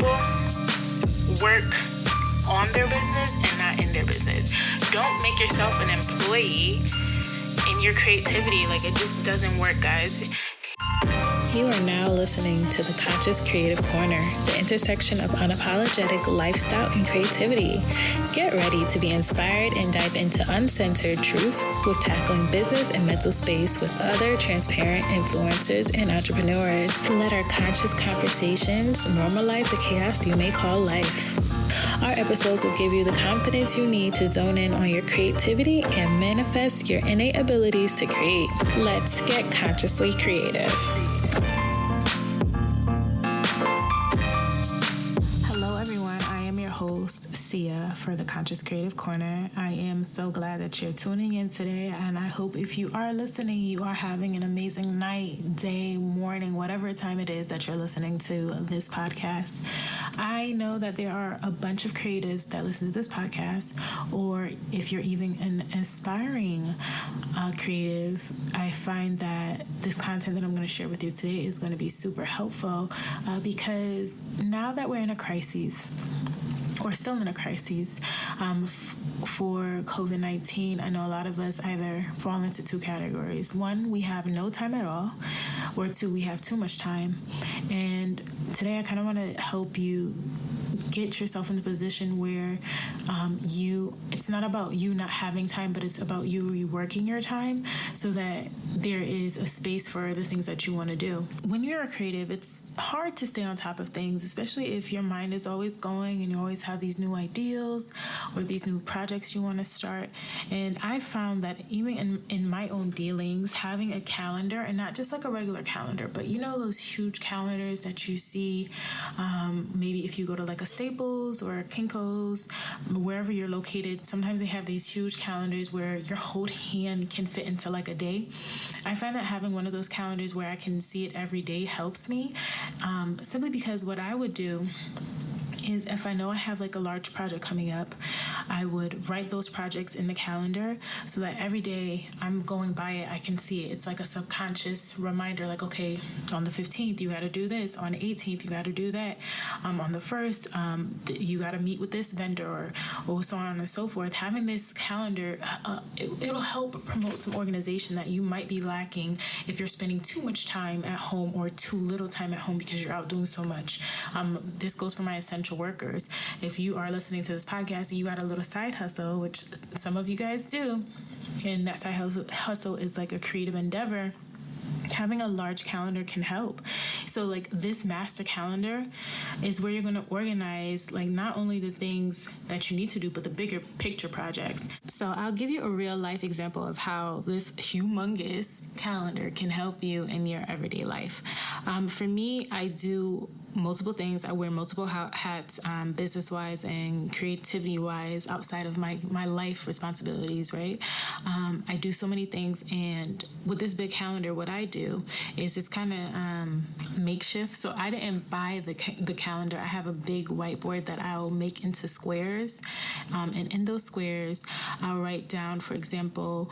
people work on their business and not in their business. Don't make yourself an employee in your creativity. Like, it just doesn't work, guys. You are now listening to the Conscious Creative Corner, the intersection of unapologetic lifestyle and creativity. Get ready to be inspired and dive into uncensored truth with tackling business and mental space with other transparent influencers and entrepreneurs. Let our conscious conversations normalize the chaos you may call life. Our episodes will give you the confidence you need to zone in on your creativity and manifest your innate abilities to create. Let's get consciously creative. Hello, everyone. I am your host, Sia, for the Conscious Creative Corner. I am so glad that you're tuning in today, and I hope if you are listening, you are having an amazing night, day, morning, whatever time it is that you're listening to this podcast. I know that there are a bunch of creatives that listen to this podcast, or if you're even an aspiring creative, I find that this content that I'm going to share with you today is going to be super helpful because now that we're in a crisis, or still in a crisis for COVID-19, I know a lot of us either fall into two categories. One, we have no time at all, or two, we have too much time. And today I kind of want to help you get yourself in the position where it's not about you not having time, but it's about you reworking your time so that there is a space for the things that you want to do. When you're a creative, it's hard to stay on top of things, especially if your mind is always going and you always have these new ideals or these new projects you want to start. And I found that even in my own dealings, having a calendar, and not just like a regular calendar, but you know those huge calendars that you see maybe if you go to like a Staples or Kinko's, wherever you're located, sometimes they have these huge calendars where your whole hand can fit into like a day. I find that having one of those calendars where I can see it every day helps me, simply because what I would do is if I know I have like a large project coming up, I would write those projects in the calendar so that every day I'm going by it, I can see it. It's like a subconscious reminder, like, okay, on the 15th, you got to do this. On the 18th, you got to do that. On the 1st, you got to meet with this vendor or so on and so forth. Having this calendar, it'll help promote some organization that you might be lacking if you're spending too much time at home or too little time at home because you're out doing so much. This goes for my essential workers. If you are listening to this podcast and you got a little side hustle, which some of you guys do, and that side hustle is like a creative endeavor, having a large calendar can help. So like this master calendar is where you're going to organize like not only the things that you need to do, but the bigger picture projects. So I'll give you a real life example of how this humongous calendar can help you in your everyday life. For me, I do multiple things. I wear multiple hats, business-wise and creativity-wise, outside of my life responsibilities, right? I do so many things, and with this big calendar, what I do is it's kind of makeshift. So I didn't buy the calendar. I have a big whiteboard that I'll make into squares, and in those squares, I'll write down, for example,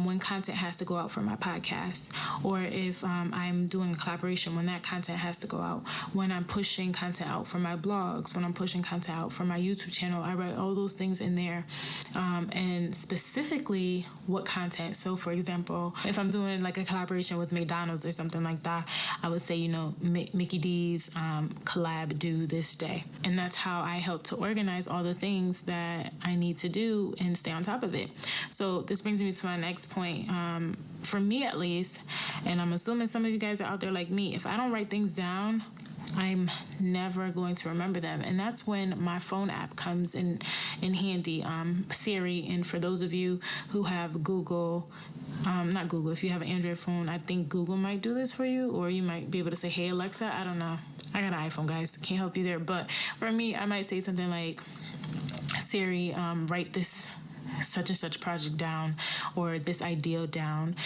when content has to go out for my podcast, or if I'm doing a collaboration, when that content has to go out, when I'm pushing content out for my blogs, when I'm pushing content out for my YouTube channel, I write all those things in there, and specifically what content. So for example, if I'm doing like a collaboration with McDonald's or something like that, I would say, Mickey D's collab due this day. And that's how I help to organize all the things that I need to do and stay on top of it. So this brings me to my next point. For me at least, and I'm assuming some of you guys are out there like me, if I don't write things down, I'm never going to remember them. And that's when my phone app comes in handy, Siri. And for those of you who have Google, not Google, if you have an Android phone, I think Google might do this for you, or you might be able to say, hey, Alexa, I don't know. I got an iPhone, guys. Can't help you there. But for me, I might say something like, Siri, write this such and such project down, or this idea down.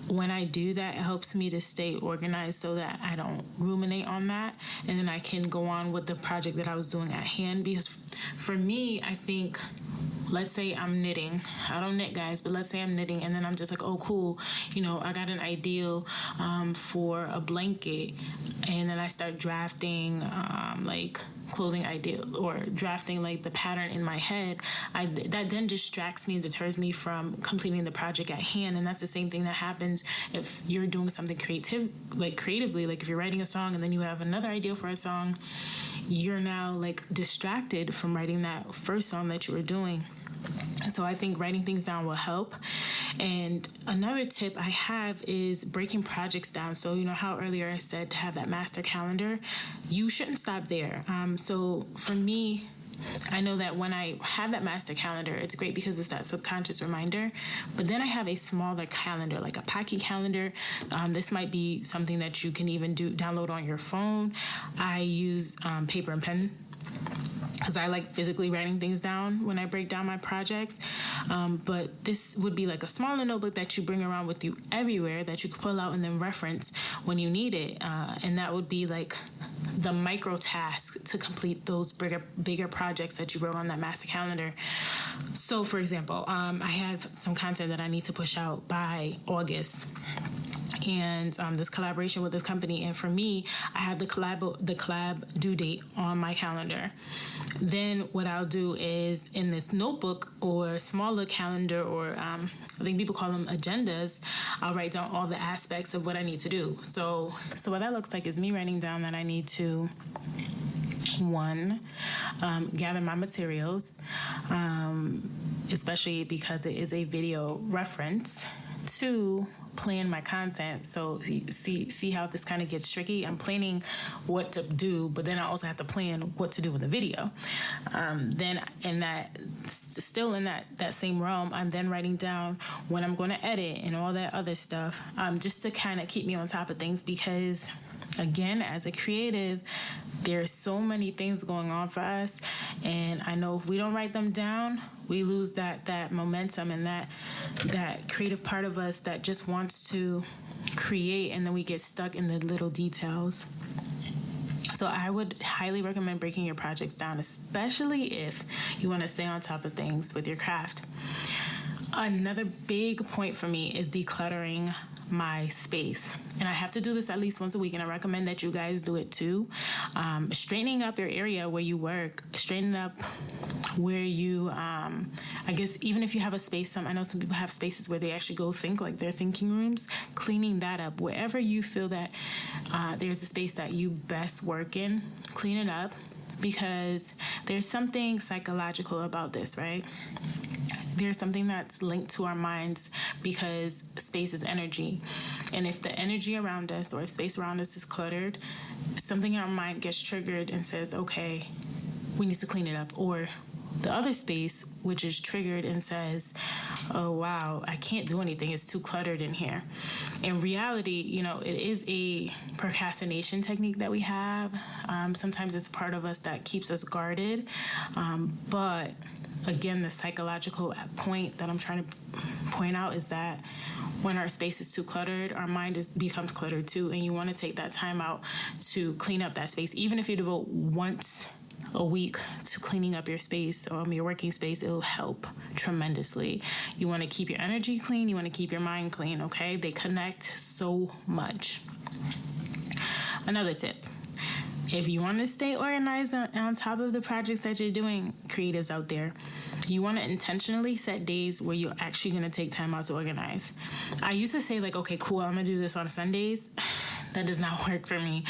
When I do that, it helps me to stay organized so that I don't ruminate on that, and then I can go on with the project that I was doing at hand. Because for me, I think let's say I'm knitting. I don't knit, guys, but let's say I'm knitting, and then I'm just like, oh, cool. I got an ideal for a blanket, and then I start drafting like clothing ideal or drafting like the pattern in my head. That then distracts me and deters me from completing the project at hand. And that's the same thing that happens if you're doing something creatively, like if you're writing a song and then you have another idea for a song, you're now like distracted from writing that first song that you were doing. So I think writing things down will help. And another tip I have is breaking projects down. So how earlier I said to have that master calendar, you shouldn't stop there. So for me, I know that when I have that master calendar, it's great because it's that subconscious reminder. But then I have a smaller calendar, like a Pocket calendar. This might be something that you can even download on your phone. I use paper and pen, because I like physically writing things down when I break down my projects. But this would be like a smaller notebook that you bring around with you everywhere that you could pull out and then reference when you need it. And that would be like the micro task to complete those bigger projects that you wrote on that master calendar. So, for example, I have some content that I need to push out by August. And this collaboration with this company. And for me, I have the collab due date on my calendar. Then what I'll do is in this notebook or smaller calendar, or I think people call them agendas, I'll write down all the aspects of what I need to do. So what that looks like is me writing down that I need to, 1, gather my materials, especially because it is a video reference. 2, plan my content. So see how this kind of gets tricky. I'm planning what to do, but then I also have to plan what to do with the video. Then still in that same realm, I'm then writing down when I'm going to edit and all that other stuff, just to kind of keep me on top of things, because again, as a creative, there's so many things going on for us, and I know if we don't write them down, we lose that momentum and that creative part of us that just wants to create, and then we get stuck in the little details. So I would highly recommend breaking your projects down, especially if you want to stay on top of things with your craft. Another big point for me is decluttering my space. And I have to do this at least once a week, and I recommend that you guys do it too. Straightening up your area where you work, straightening up where you, I guess even if you have a space, I know some people have spaces where they actually go think, like their thinking rooms, cleaning that up. Wherever you feel that there's a space that you best work in, clean it up, because there's something psychological about this, right? There's something that's linked to our minds, because space is energy. And if the energy around us or space around us is cluttered, something in our mind gets triggered and says, okay, we need to clean it up. Or the other space, which is triggered and says, oh, wow, I can't do anything. It's too cluttered in here. In reality, it is a procrastination technique that we have. Sometimes it's part of us that keeps us guarded. But again, the psychological point that I'm trying to point out is that when our space is too cluttered, our mind becomes cluttered too. And you want to take that time out to clean up that space. Even if you devote once a week to cleaning up your space, your working space, it'll help tremendously. You want to keep your energy clean. You want to keep your mind clean, okay? They connect so much. Another tip. If you want to stay organized on top of the projects that you're doing, creatives out there, you want to intentionally set days where you're actually going to take time out to organize. I used to say okay, cool, I'm going to do this on Sundays. That does not work for me,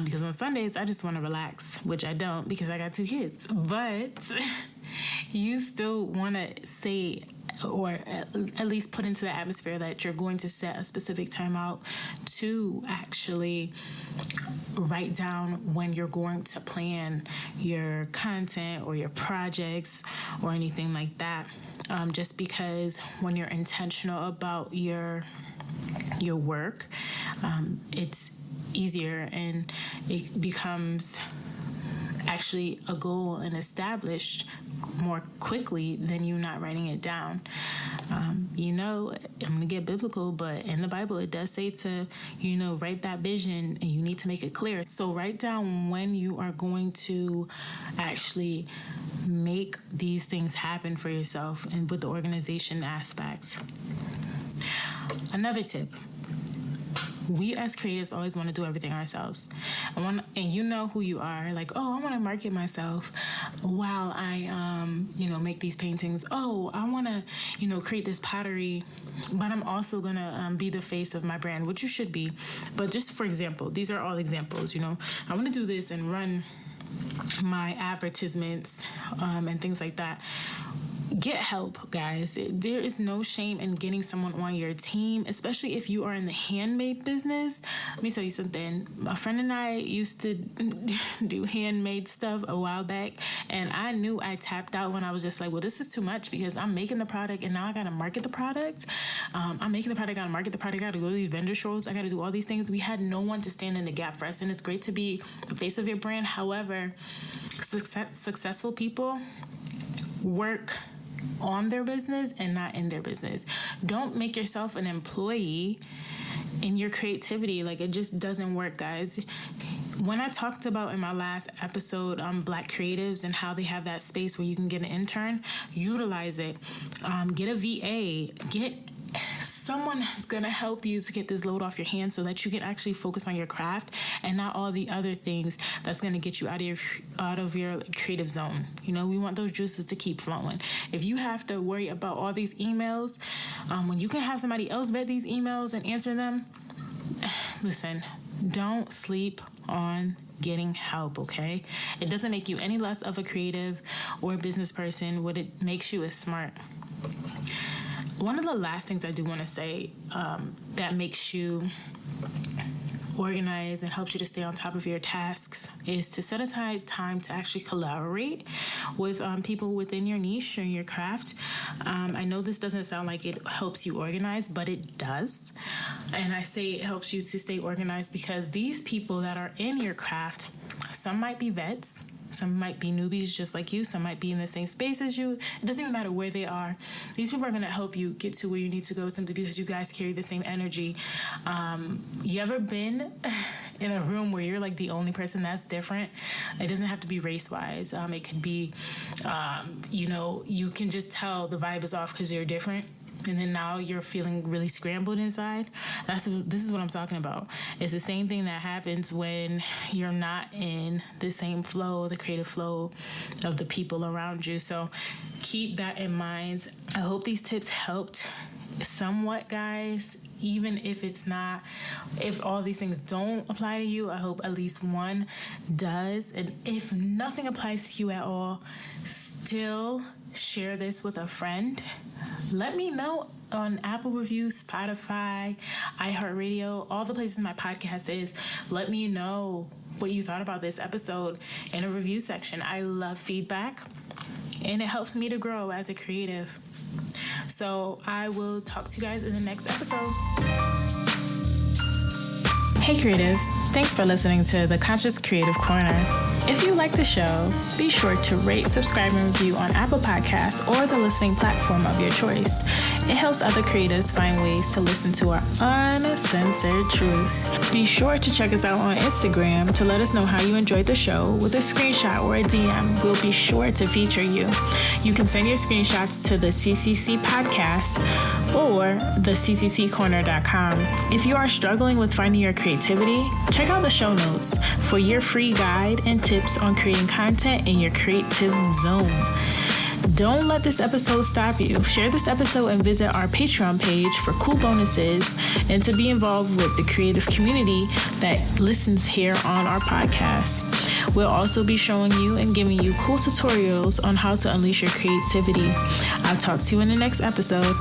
because on Sundays, I just want to relax, which I don't because I got 2 kids. But you still want to say, or at least put into the atmosphere that you're going to set a specific time out to actually write down when you're going to plan your content or your projects or anything like that. Just because when you're intentional about your work, it's easier and it becomes actually a goal and established more quickly than you not writing it down. I'm going to get biblical, but in the Bible, it does say to, write that vision, and you need to make it clear. So write down when you are going to actually make these things happen for yourself and with the organization aspects. Another tip. We as creatives always want to do everything ourselves. And you know who you are. Like, I want to market myself while I, make these paintings. I want to, create this pottery, but I'm also going to be the face of my brand, which you should be. But just for example, these are all examples, I want to do this and run my advertisements and things like that. Get help, guys. There is no shame in getting someone on your team, especially if you are in the handmade business. Let me tell you something. A friend and I used to do handmade stuff a while back, and I knew I tapped out when I was just like, well, this is too much because I'm making the product and now I got to market the product. I'm making the product, I got to market the product, I got to go to these vendor shows, I got to do all these things. We had no one to stand in the gap for us, and it's great to be the face of your brand. However, successful people work on their business and not in their business. Don't make yourself an employee in your creativity. Like, it just doesn't work, guys. When I talked about in my last episode Black creatives and how they have that space where you can get an intern, utilize it. Get a VA. Get someone that's going to help you to get this load off your hands so that you can actually focus on your craft and not all the other things that's going to get you out of your creative zone. We want those juices to keep flowing. If you have to worry about all these emails, when you can have somebody else vet these emails and answer them, listen, don't sleep on getting help, okay? It doesn't make you any less of a creative or a business person. What it makes you is smart. One of the last things I do want to say that makes you organized and helps you to stay on top of your tasks is to set aside time to actually collaborate with people within your niche or your craft. I know this doesn't sound like it helps you organize, but it does. And I say it helps you to stay organized because these people that are in your craft, some might be vets, some might be newbies just like you. Some might be in the same space as you. It doesn't even matter where they are. These people are going to help you get to where you need to go simply because you guys carry the same energy. You ever been in a room where you're like the only person that's different? It doesn't have to be race-wise. It could be, you can just tell the vibe is off because you're different. And then now you're feeling really scrambled inside. This is what I'm talking about. It's the same thing that happens when you're not in the same flow, the creative flow of the people around you. So keep that in mind. I hope these tips helped somewhat, guys. Even if all these things don't apply to you, I hope at least one does. And if nothing applies to you at all, still share this with a friend. Let me know on Apple Reviews, Spotify, iHeartRadio, all the places my podcast is. Let me know what you thought about this episode in a review section. I love feedback, and it helps me to grow as a creative. So I will talk to you guys in the next episode. Hey creatives, thanks for listening to the Conscious Creative Corner. If you like the show, be sure to rate, subscribe, and review on Apple Podcasts or the listening platform of your choice. It helps other creatives find ways to listen to our uncensored truths. Be sure to check us out on Instagram to let us know how you enjoyed the show with a screenshot or a DM. We'll be sure to feature you. You can send your screenshots to the CCC Podcast or the ccccorner.com. If you are struggling with finding your creativity, check out the show notes for your free guide and tips on creating content in your creative zone. Don't let this episode stop you. Share this episode and visit our Patreon page for cool bonuses and to be involved with the creative community that listens here on our podcast. We'll also be showing you and giving you cool tutorials on how to unleash your creativity. I'll talk to you in the next episode.